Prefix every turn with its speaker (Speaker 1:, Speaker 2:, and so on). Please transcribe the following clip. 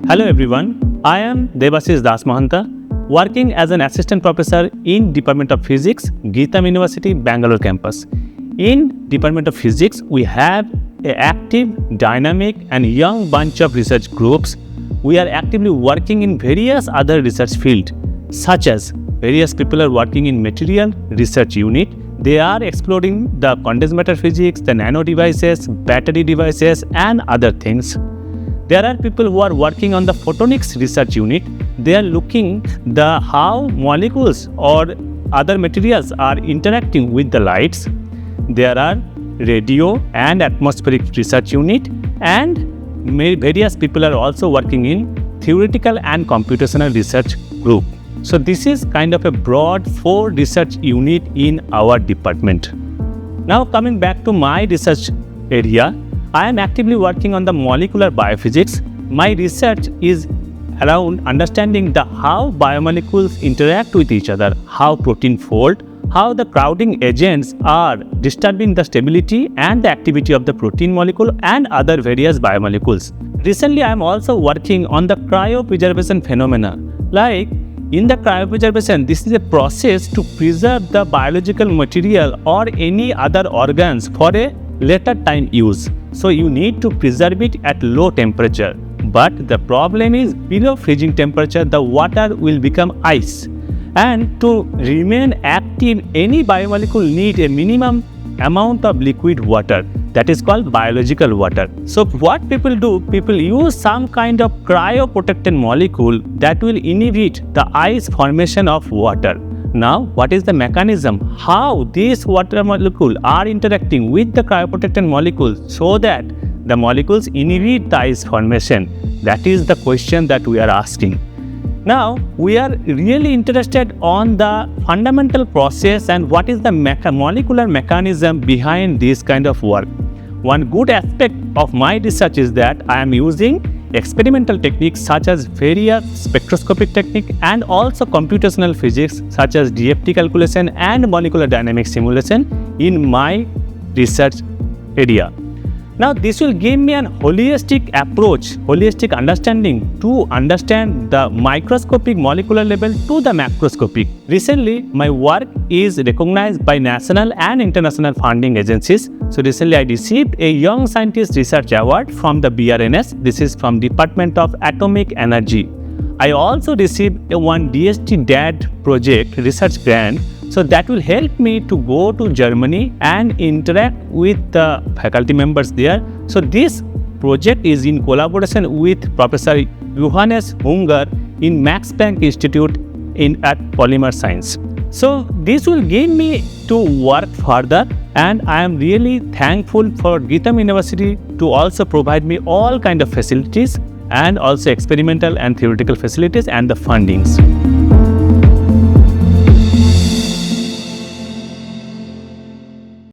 Speaker 1: Hello everyone, I am Debashish Das Mahanta, working as an assistant professor in Department of Physics, GITAM University, Bangalore campus. In Department of Physics, we have an active, dynamic and young bunch of research groups. We are actively working in various other research fields, such as various people are working in material research unit. They are exploring the condensed matter physics, the nano devices, battery devices and other things. There are people who are working on the photonics research unit. They are looking the how molecules or other materials are interacting with the lights. There are radio and atmospheric research unit, and various people are also working in theoretical and computational research group. So this is kind of a broad 4 research unit in our department. Now coming back to my research area, I am actively working on the molecular biophysics. My research is around understanding the how biomolecules interact with each other, how protein fold, how the crowding agents are disturbing the stability and the activity of the protein molecule and other various biomolecules. Recently, I am also working on the cryopreservation phenomena. Like in the cryopreservation, this is a process to preserve the biological material or any other organs for a later time use. So you need to preserve it at low temperature. But the problem is below freezing temperature, the water will become ice. And to remain active, any biomolecule needs a minimum amount of liquid water. That is called biological water. So what people do, people use some kind of cryoprotected molecule that will inhibit the ice formation of water. Now, what is the mechanism? How these water molecules are interacting with the cryoprotected molecules so that the molecules inhibit the ice formation? That is the question that we are asking. Now, we are really interested on the fundamental process and what is the molecular mechanism behind this kind of work. One good aspect of my research is that I am using experimental techniques such as various spectroscopic technique and also computational physics such as DFT calculation and molecular dynamics simulation in my research area. Now this will give me an holistic approach, holistic understanding to understand the microscopic molecular level to the macroscopic. Recently, my work is recognized by national and international funding agencies. So recently I received a Young Scientist Research Award from the BRNS. This is from Department of Atomic Energy. I also received a one DST DAD project research grant. So that will help me to go to Germany and interact with the faculty members there. So this project is in collaboration with Professor Johannes Hunger in Max Planck Institute at Polymer Science. So this will give me to work further, and I am really thankful for GITAM University to also provide me all kind of facilities and also experimental and theoretical facilities and the fundings.